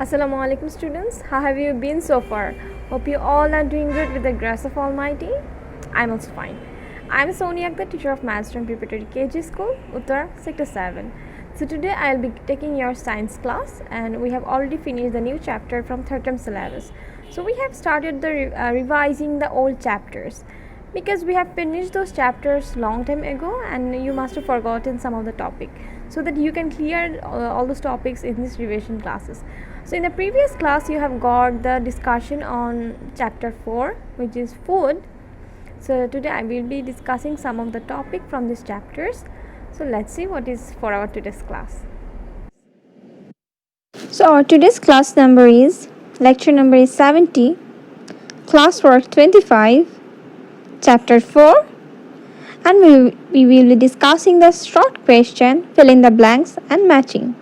Assalamu alaikum students, how have you been so far? Hope you all are doing good with the grace of Almighty. I'm also fine. I'm Sonia Akhtar, teacher of Master and Preparatory KG School, Uttar, Sector 7. So today I'll be taking your science class and we have already finished the new chapter from third term syllabus. So we have started the revising the old chapters because we have finished those chapters long time ago and you must have forgotten some of the topic, so that you can clear all those topics in these revision classes. So in the previous class you have got the discussion on chapter 4, which is food. So today I will be discussing some of the topic from these chapters. So let's see what is for our today's class. So our today's class number is lecture number is 70, classwork 25, chapter 4, and we will be discussing the short question, fill in the blanks and matching.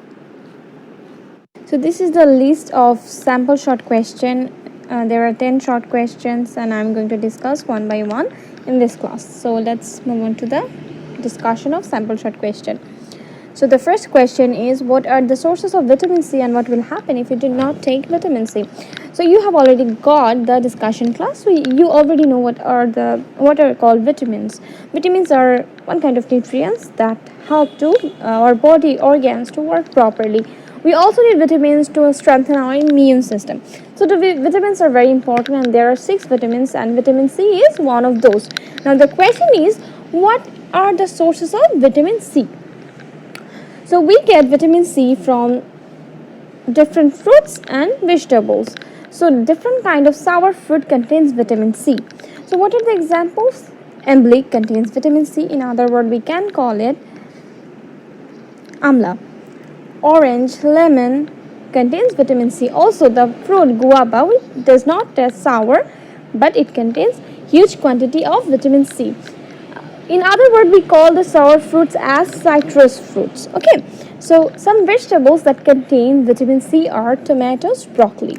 So this is the list of sample short question. There are 10 short questions and I'm going to discuss one by one in this class. So let's move on to the discussion of sample short question. So the first question is, what are the sources of vitamin C and what will happen if you do not take vitamin C? So you have already got the discussion class, so you already know what are called vitamins. Vitamins are one kind of nutrients that help to our body organs to work properly. We also need vitamins to strengthen our immune system. So the vitamins are very important, and there are 6 vitamins and vitamin C is one of those. Now the question is, what are the sources of vitamin C? So we get vitamin C from different fruits and vegetables. So different kind of sour fruit contains vitamin C. So what are the examples? Amla contains vitamin C. In other words, we can call it amla. Orange, lemon contains vitamin C. Also the fruit guava, which does not taste sour, but it contains huge quantity of vitamin C. In other words, we call the sour fruits as citrus fruits. Okay, so some vegetables that contain vitamin C are tomatoes, broccoli.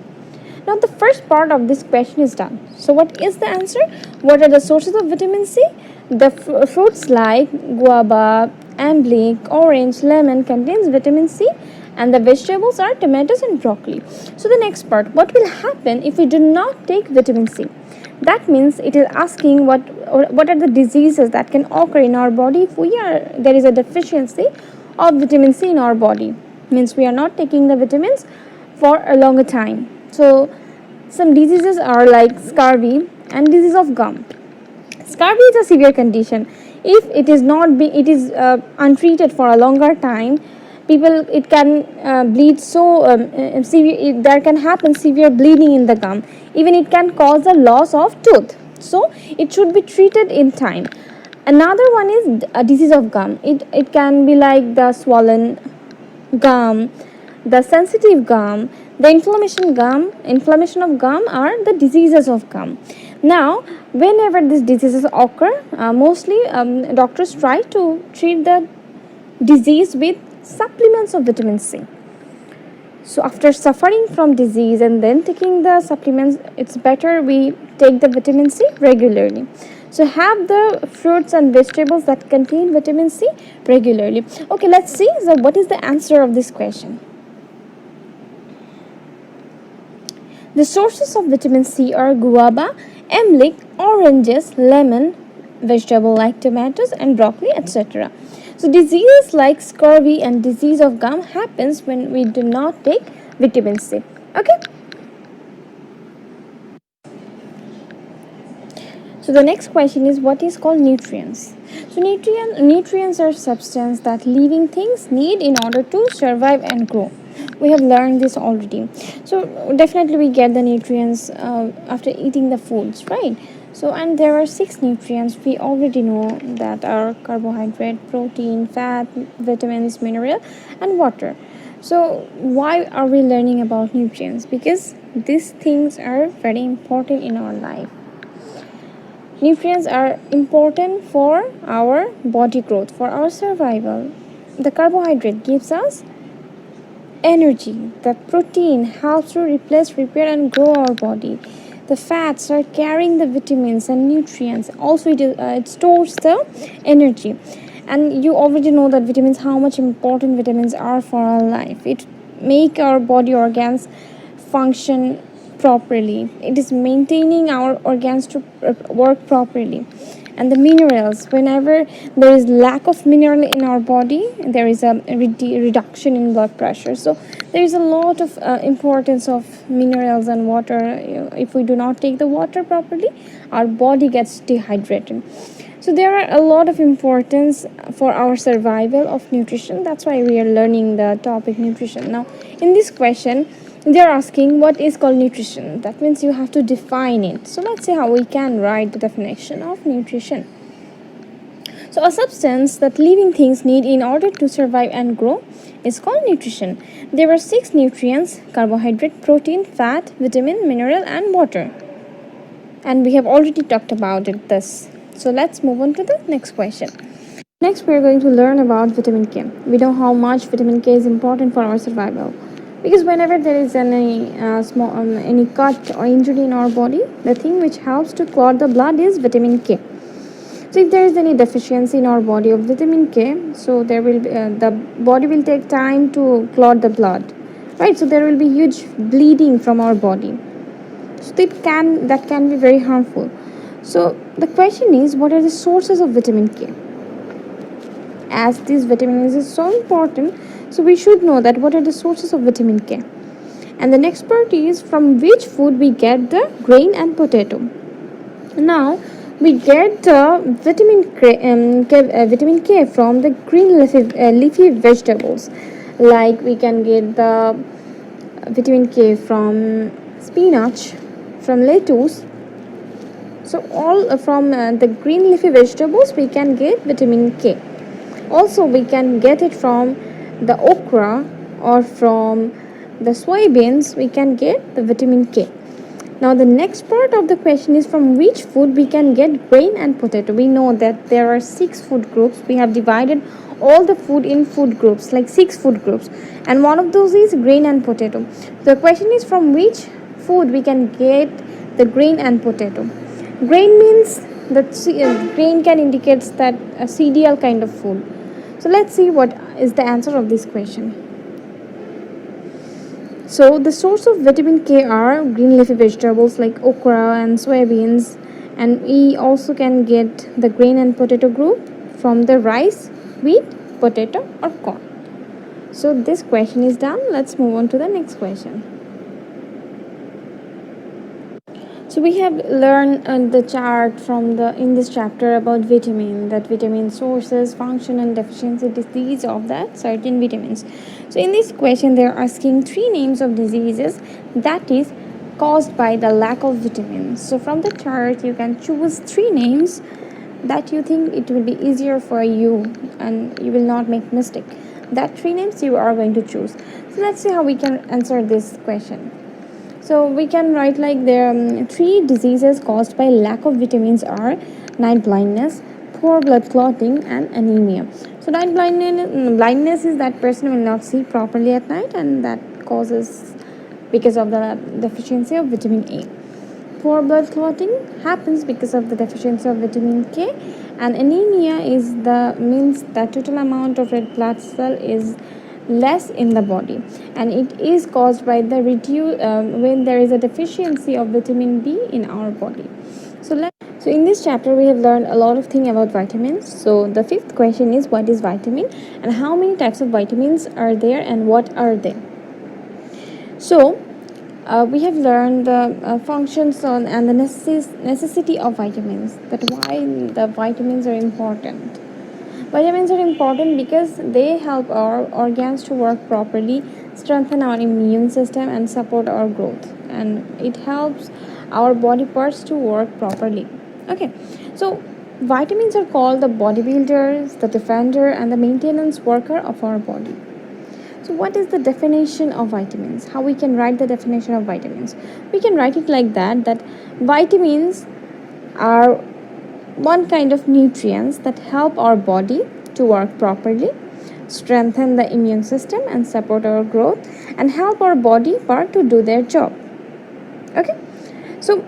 Now the first part of this question is done. So what is the answer? What are the sources of vitamin C? The fruits like guava, amla, orange, lemon contains vitamin C, and the vegetables are tomatoes and broccoli. So the next part, what will happen if we do not take vitamin C? That means it is asking what are the diseases that can occur in our body if there is a deficiency of vitamin C in our body. Means we are not taking the vitamins for a longer time. So some diseases are like scurvy and disease of gum. Scurvy is a severe condition. If it is untreated for a longer time, it can bleed so severe. There can happen severe bleeding in the gum. Even it can cause a loss of tooth. So it should be treated in time. Another one is a disease of gum. It can be like the swollen gum, the sensitive gum, the inflammation of gum are the diseases of gum. Now whenever these diseases occur, mostly doctors try to treat the disease with supplements of vitamin C. So after suffering from disease and then taking the supplements, it's better we take the vitamin C regularly. So have the fruits and vegetables that contain vitamin C regularly. Okay, let's see. So what is the answer of this question? The sources of vitamin C are guava, amla, oranges, lemon, vegetable like tomatoes and broccoli, etc. So diseases like scurvy and disease of gum happens when we do not take vitamin C. Okay. So the next question is, what is called nutrients? So nutrients are substances that living things need in order to survive and grow. We have learned this already. So definitely we get the nutrients after eating the foods, right? So and there are 6 nutrients we already know that are carbohydrate, protein, fat, vitamins, mineral and water. So why are we learning about nutrients? Because these things are very important in our life. Nutrients are important for our body growth, for our survival. The carbohydrate gives us energy. The protein helps to replace, repair and grow our body. The fats are carrying the vitamins and nutrients. Also it stores the energy. And you already know that how much important vitamins are for our life. It make our body organs function properly. It is maintaining our organs to work properly. And the minerals, whenever there is lack of mineral in our body, there is a reduction in blood pressure. So there is a lot of importance of minerals and water. If we do not take the water properly, our body gets dehydrated. So there are a lot of importance for our survival of nutrition. That's why we are learning the topic nutrition. Now, in this question, they're asking what is called nutrition. That means you have to define it. So let's see how we can write the definition of nutrition. So a substance that living things need in order to survive and grow is called nutrition. There are 6 nutrients: carbohydrate, protein, fat, vitamin, mineral, and water. And we have already talked about it this. So let's move on to the next question. Next, we are going to learn about vitamin K. We know how much vitamin K is important for our survival, because whenever there is any cut or injury in our body, the thing which helps to clot the blood is vitamin K. So if there is any deficiency in our body of vitamin K, so there will be, the body will take time to clot the blood, right? So there will be huge bleeding from our body. So that can be very harmful. So the question is, what are the sources of vitamin K? As this vitamin is so important, so we should know that what are the sources of vitamin K. And the next part is from which food we get the grain and potato. Now we get vitamin K from the green leafy vegetables. Like we can get the vitamin K from spinach, from lettuce. So all from the green leafy vegetables we can get vitamin K. Also we can get it from the okra or from the soybeans. We can get the vitamin K. Now the next part of the question is from which food we can get grain and potato. We know that there are 6 food groups. We have divided all the food in food groups, like 6 food groups, and one of those is grain and potato. The question is from which food we can get the grain and potato. Grain means that grain can indicate that a cereal kind of food. So let's see what is the answer of this question. So the source of vitamin K are green leafy vegetables like okra and soybeans, and we also can get the grain and potato group from the rice, wheat, potato or corn. So this question is done. Let's move on to the next question. So we have learned the chart from in this chapter about vitamin, that vitamin sources, function and deficiency disease of that certain vitamins. So in this question they are asking 3 names of diseases that is caused by the lack of vitamins. So from the chart you can choose 3 names that you think it will be easier for you and you will not make mistake. That 3 names you are going to choose. So let's see how we can answer this question. So we can write like there 3 diseases caused by lack of vitamins are night blindness, poor blood clotting and anemia. So night blindness is that person will not see properly at night, and that causes because of the deficiency of vitamin A. Poor blood clotting happens because of the deficiency of vitamin K, and anemia means the total amount of red blood cell is less in the body, and it is caused by the when there is a deficiency of vitamin B in our body. So in this chapter we have learned a lot of things about vitamins. So the 5th question is what is vitamin and how many types of vitamins are there and what are they. So we have learned the functions and the necessity of vitamins, that why the vitamins are important. Vitamins are important because they help our organs to work properly, strengthen our immune system and support our growth, and it helps our body parts to work properly. Okay, so vitamins are called the bodybuilders, the defender and the maintenance worker of our body. So what is the definition of vitamins? How we can write the definition of vitamins? We can write it like that vitamins are one kind of nutrients that help our body to work properly, strengthen the immune system and support our growth, and help our body part to do their job. Okay, so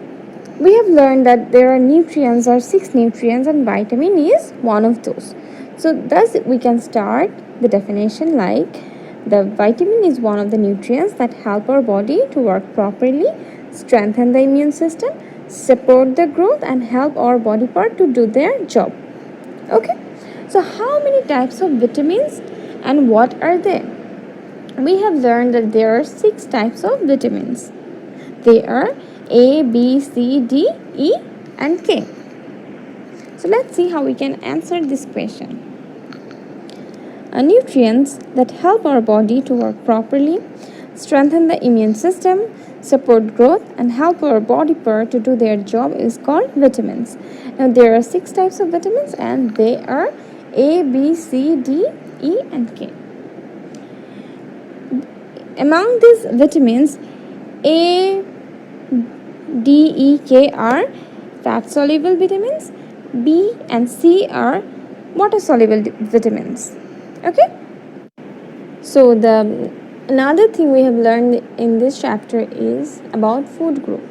we have learned that there are nutrients or 6 nutrients and vitamin is one of those. So thus we can start the definition like The vitamin is one of the nutrients that help our body to work properly, strengthen the immune system, support the growth, and help our body part to do their job. Okay, so how many types of vitamins and what are they? We have learned that there are 6 types of vitamins. They are A, B, C, D, E, and K. So let's see how we can answer this question. Nutrients that help our body to work properly, strengthen the immune system, support growth, and help our body part to do their job is called vitamins. Now there are 6 types of vitamins and they are A, B, C, D, E, and K. Among these vitamins, A, D, E, K are fat soluble vitamins, B and C are water soluble vitamins. Okay, so the another thing we have learned in this chapter is about food group.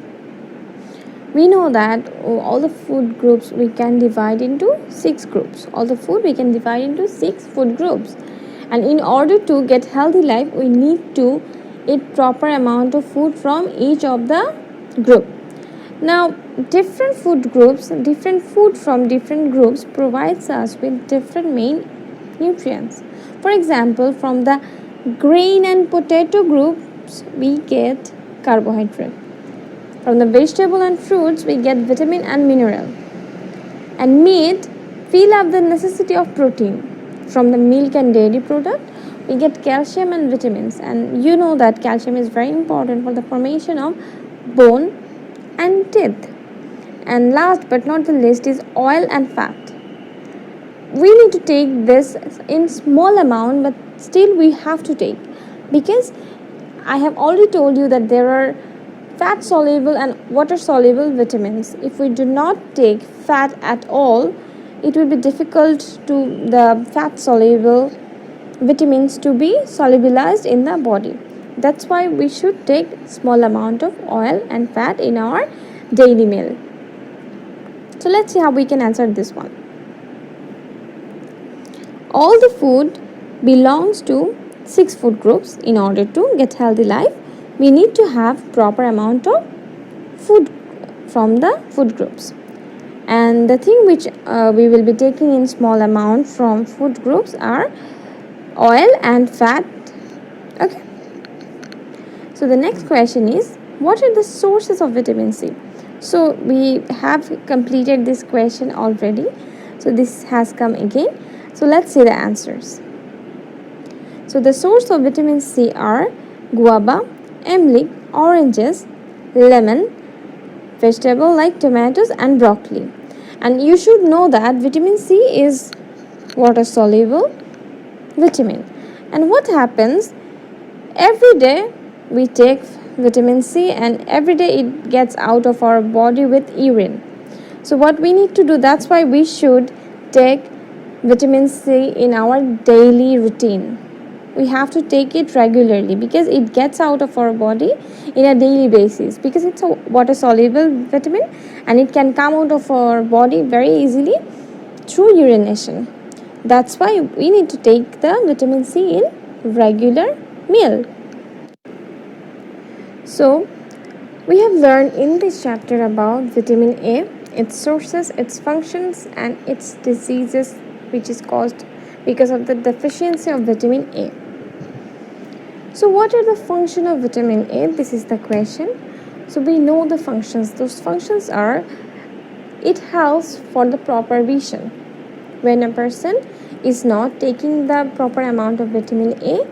We know that all the food groups we can divide into 6 groups. All the food we can divide into 6 food groups, and in order to get healthy life we need to eat proper amount of food from each of the group. Now different food groups, different food from different groups provides us with different main nutrients. For example, from the grain and potato groups we get carbohydrate. From the vegetable and fruits we get vitamin and mineral. And meat fill up the necessity of protein. From the milk and dairy product we get calcium and vitamins, and you know that calcium is very important for the formation of bone and teeth. And last but not the least is oil and fat. We need to take this in small amount, but still we have to take, because I have already told you that there are fat soluble and water soluble vitamins. If we do not take fat at all, it will be difficult to the fat soluble vitamins to be solubilized in the body. That's why we should take small amount of oil and fat in our daily meal. So let's see how we can answer this one. All the food belongs to 6 food groups. In order to get healthy life, we need to have proper amount of food from the food groups. And the thing which we will be taking in small amount from food groups are oil and fat. Okay. So the next question is, what are the sources of vitamin C? So we have completed this question already. So this has come again. So let's see the answers. So the source of vitamin C are guava, emlik, oranges, lemon, vegetable like tomatoes and broccoli. And you should know that vitamin C is water soluble vitamin. And what happens, every day we take vitamin C and every day it gets out of our body with urine. So what we need to do, that's why we should take vitamin C in our daily routine. We have to take it regularly because it gets out of our body in a daily basis, because it's a water soluble vitamin and it can come out of our body very easily through urination. That's why we need to take the vitamin C in regular meal. So we have learned in this chapter about vitamin A, its sources, its functions, and its diseases which is caused because of the deficiency of vitamin A. So what are the functions of vitamin A? This is the question. So we know the functions. Those functions are, it helps for the proper vision. When a person is not taking the proper amount of vitamin A,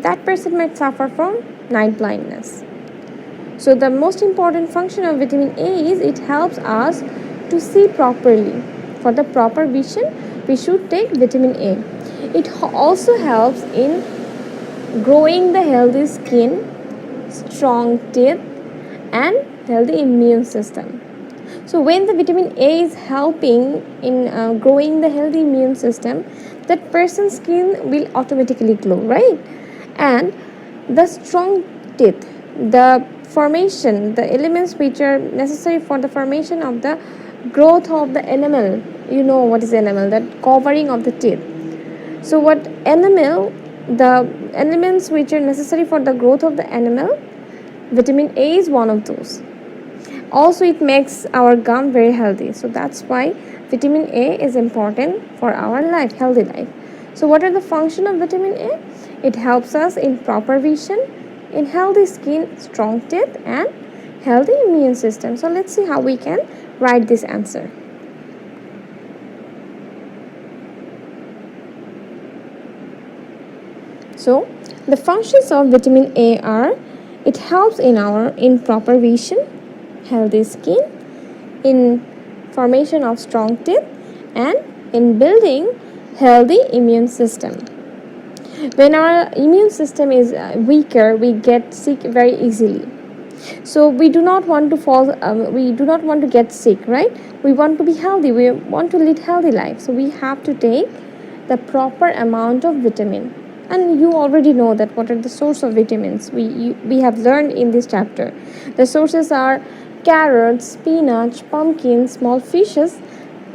that person might suffer from night blindness. So the most important function of vitamin A is it helps us to see properly. For the proper vision, we should take vitamin A. It also helps in growing the healthy skin, strong teeth, and healthy immune system. So when the vitamin A is helping in growing the healthy immune system, that person's skin will automatically glow, right? And the strong teeth, the formation, the elements which are necessary for the formation of the growth of the enamel. You know what is enamel, that covering of the teeth. So what enamel the elements which are necessary for the growth of the animal, vitamin A is one of those. Also, it makes our gum very healthy. So that's why vitamin A is important for our life, healthy life. So what are the function of vitamin A? It helps us in proper vision, in healthy skin, strong teeth, and healthy immune system. So let's see how we can write this answer. So the functions of vitamin A are: it helps in proper vision, healthy skin, in formation of strong teeth, and in building healthy immune system. When our immune system is weaker, we get sick very easily. So we do not want to get sick, right? We want to be healthy, we want to lead healthy life. So we have to take the proper amount of vitamin. And you already know that what are the source of vitamins. We have learned in this chapter. The sources are carrots, spinach, pumpkins, small fishes,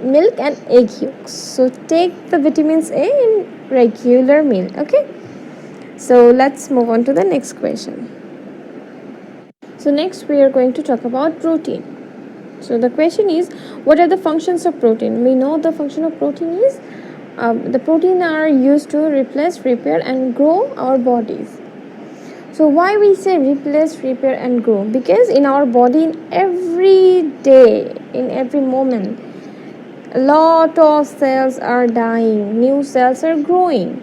milk, and egg yolks. So take the vitamins A in regular meal. Okay, so let's move on to the next question. So next we are going to talk about protein. So the question is, what are the functions of protein? We know the function of protein is the protein are used to replace, repair, and grow our bodies. So why we say replace, repair, and grow? Because in our body, in every day, in every moment, a lot of cells are dying, new cells are growing.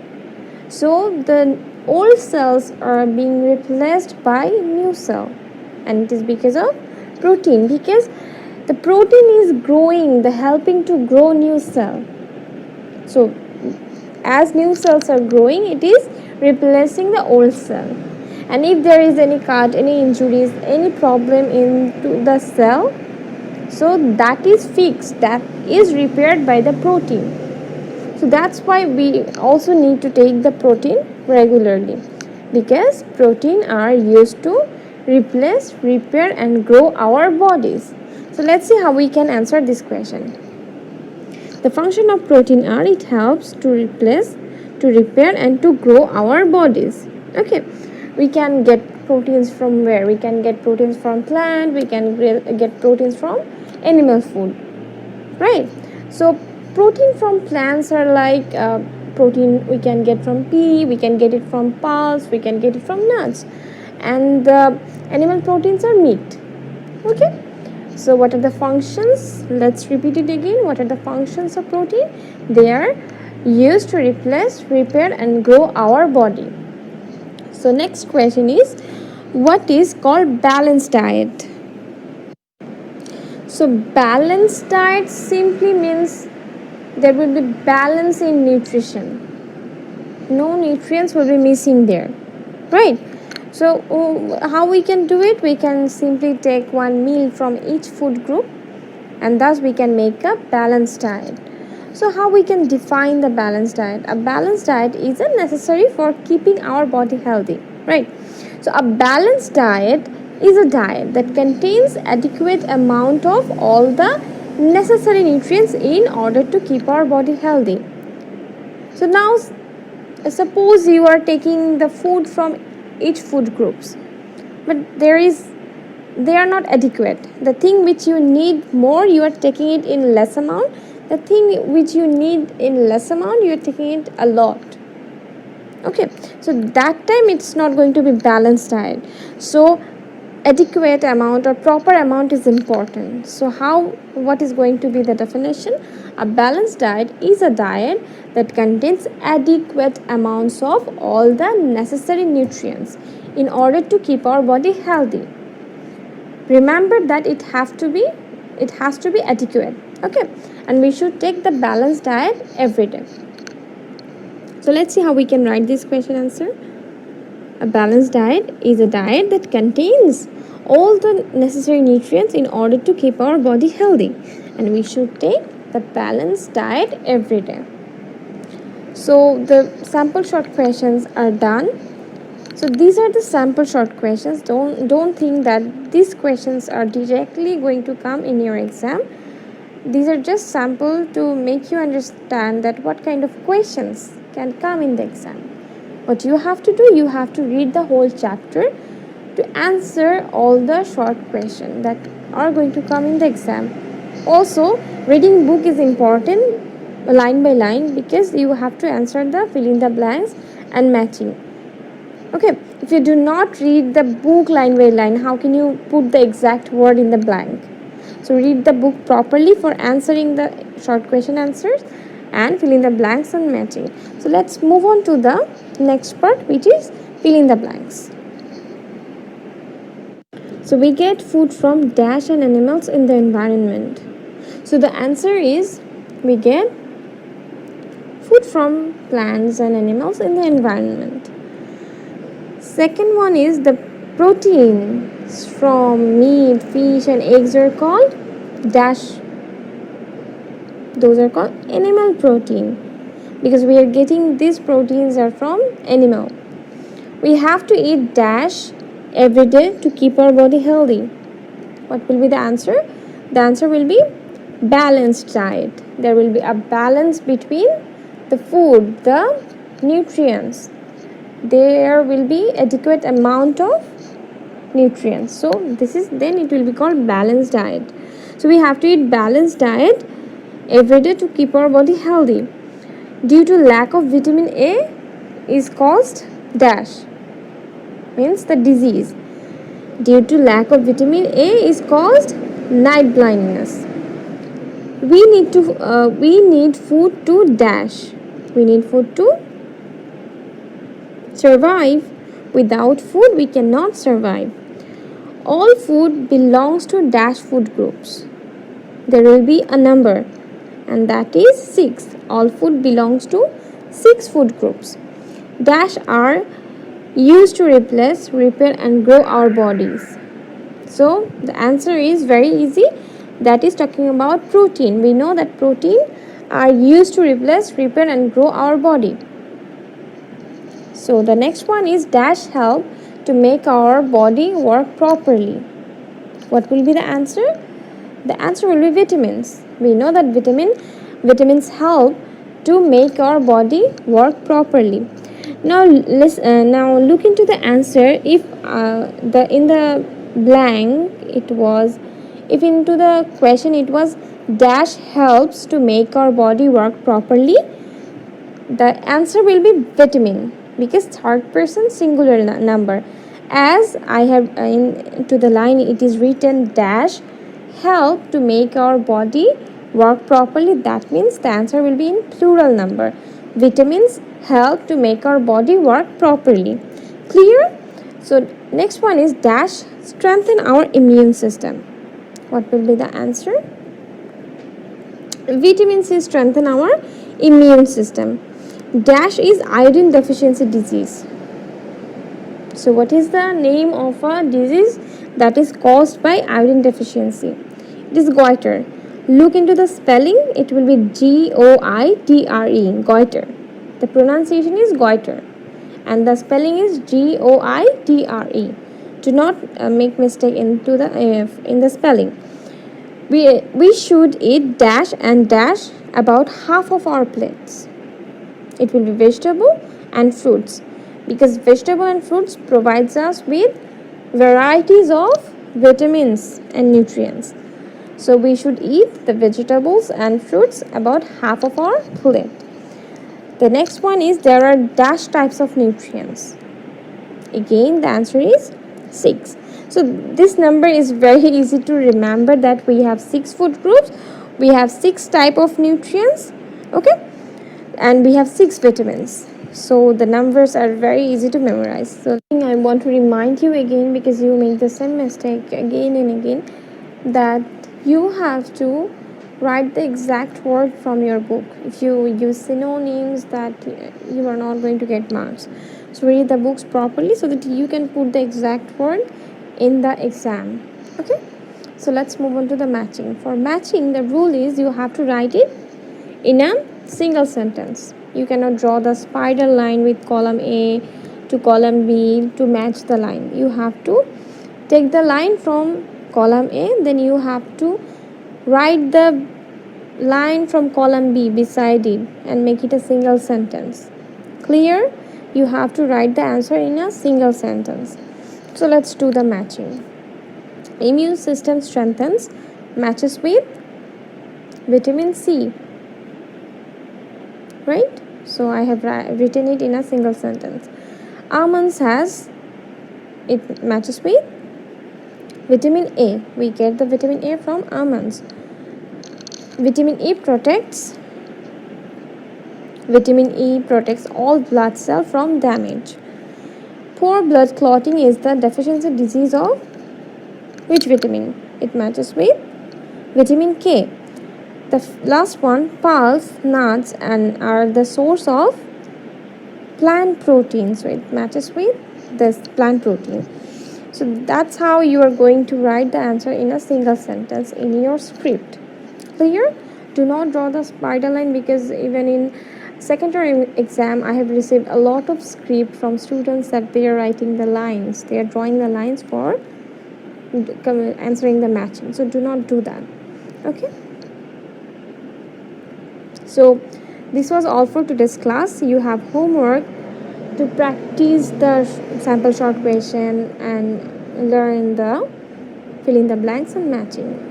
So the old cells are being replaced by new cell, and it is because of protein, because the protein is growing, the helping to grow new cell. So as new cells are growing, it is replacing the old cell. And if there is any cut, any injuries, any problem into the cell, so that is fixed, that is repaired by the protein. So that's why we also need to take the protein regularly, because protein are used to replace, repair, and grow our bodies. So let's see how we can answer this question. The function of protein are: it helps to replace, to repair, and to grow our bodies. Okay, we can get proteins from where? We can get proteins from plant, we can get proteins from animal food, right? So protein from plants are like protein we can get from pea, we can get it from pulse, we can get it from nuts, and the animal proteins are meat. Okay, so what are the functions? Let's repeat it again. What are the functions of protein? They are used to replace, repair, and grow our body. So next question is, what is called balanced diet? So balanced diet simply means there will be balance in nutrition. No nutrients will be missing there, right? So how we can do it? We can simply take one meal from each food group, and thus we can make a balanced diet. So how we can define the balanced diet? A balanced diet is necessary for keeping our body healthy, right? So a balanced diet is a diet that contains adequate amount of all the necessary nutrients in order to keep our body healthy. So now suppose you are taking the food from each food groups, but they are not adequate. The thing which you need more, you are taking it in less amount. The thing which you need in less amount, you are taking it a lot. Okay, so that time it's not going to be balanced diet. So adequate amount or proper amount is important. So what is going to be the definition? A balanced diet is a diet that contains adequate amounts of all the necessary nutrients in order to keep our body healthy. Remember that it has to be adequate. Okay, and we should take the balanced diet every day. So let's see how we can write this question answer. A balanced diet is a diet that contains all the necessary nutrients in order to keep our body healthy, and we should take the balanced diet every day. So the sample short questions are done. So these are the sample short questions. Don't think that these questions are directly going to come in your exam. These are just sample to make you understand that what kind of questions can come in the exam. What you have to do, you have to read the whole chapter to answer all the short questions that are going to come in the exam. Also, reading book is important line by line because you have to answer the fill in the blanks and matching. Okay, if you do not read the book line by line, how can you put the exact word in the blank? So read the book properly for answering the short question answers and fill in the blanks and matching. So let's move on to the next part, which is fill in the blanks. So we get food from dash and animals in the environment. So the answer is we get food from plants and animals in the environment. Second one is the proteins from meat, fish and eggs are called dash. Those are called animal protein because we are getting these proteins are from animal. We have to eat dash every day to keep our body healthy. What will be the answer? The answer will be balanced diet. There will be a balance between the food, the nutrients. There will be adequate amount of nutrients. So this is then it will be called balanced diet. So we have to eat balanced diet every day to keep our body healthy. Due to lack of vitamin A is caused dash, means the disease. Due to lack of vitamin A is caused night blindness. We need food to dash. We need food to survive. Without food we cannot survive. All food belongs to dash food groups. There will be a number and that is 6. All food belongs to 6 food groups. Dash are used to replace, repair and grow our bodies. So the answer is very easy. That is talking about protein. We know that protein are used to replace, repair and grow our body. So the next one is dash help to make our body work properly. What will be the answer? The answer will be vitamins. We know that vitamins help to make our body work properly. Now look into the answer. If in the blank it was, if into the question it was dash helps to make our body work properly, the answer will be vitamin because third person singular number. As I have into the line it is written dash help to make our body work properly, that means the answer will be in plural number. Vitamins help to make our body work properly. Clear? So next one is dash strengthen our immune system. What will be the answer? Vitamin C strengthen our immune system. Dash is iodine deficiency disease. So what is the name of a disease that is caused by iodine deficiency? It is goiter. Look into the spelling. It will be Goitre. Goiter. The pronunciation is goiter and the spelling is Goitre. Do not make mistake into the in the spelling. We should eat dash and dash about half of our plates. It will be vegetable and fruits because vegetable and fruits provides us with varieties of vitamins and nutrients. So we should eat the vegetables and fruits about half of our plate. The next one is there are dash types of nutrients. Again the answer is 6. So this number is very easy to remember that we have 6 food groups, we have 6 type of nutrients, okay, and we have 6 vitamins. So the numbers are very easy to memorize. So I want to remind you again because you make the same mistake again and again that you have to write the exact word from your book. If you use synonyms, that you are not going to get marks. So read the books properly so that you can put the exact word in the exam. Okay, so let's move on to the matching. For matching, the rule is you have to write it in a single sentence. You cannot draw the spiral line with column A to column B to match the line. You have to take the line from column A, then you have to write the line from column B beside it and make it a single sentence. Clear? you have to write the answer in a single sentence. So let's do the matching. Immune system strengthens matches with vitamin C, right? So I have written it in a single sentence. Almonds has, it matches with vitamin A. We get the vitamin A from almonds. Vitamin E protects all blood cells from damage. Poor blood clotting is the deficiency disease of which vitamin? It matches with vitamin K. The last one, pulse, nuts and are the source of plant protein. So it matches with this plant protein. So that's how you are going to write the answer in a single sentence in your script. Clear? Do not draw the spider line, because even in second term exam I have received a lot of script from students that they are writing the lines. They are drawing the lines for answering the matching. So do not do that. Okay? So this was all for today's class. You have homework to practice the sample short question and learn the fill in the blanks and matching.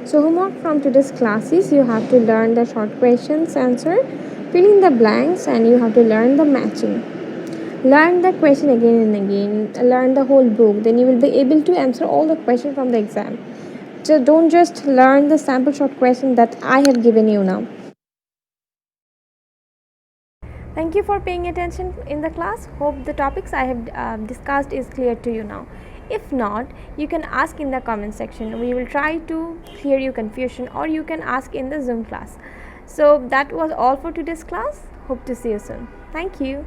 So homework from today's class is you have to learn the short questions answer, fill in the blanks, and you have to learn the matching. Learn the question again and again, learn the whole book, then you will be able to answer all the questions from the exam. So don't just learn the sample short question that I have given you now. Thank you for paying attention in the class. Hope the topics I have discussed is clear to you now. If not, you can ask in the comment section. We will try to clear your confusion, or you can ask in the Zoom class. So that was all for today's class. Hope to see you soon. Thank you.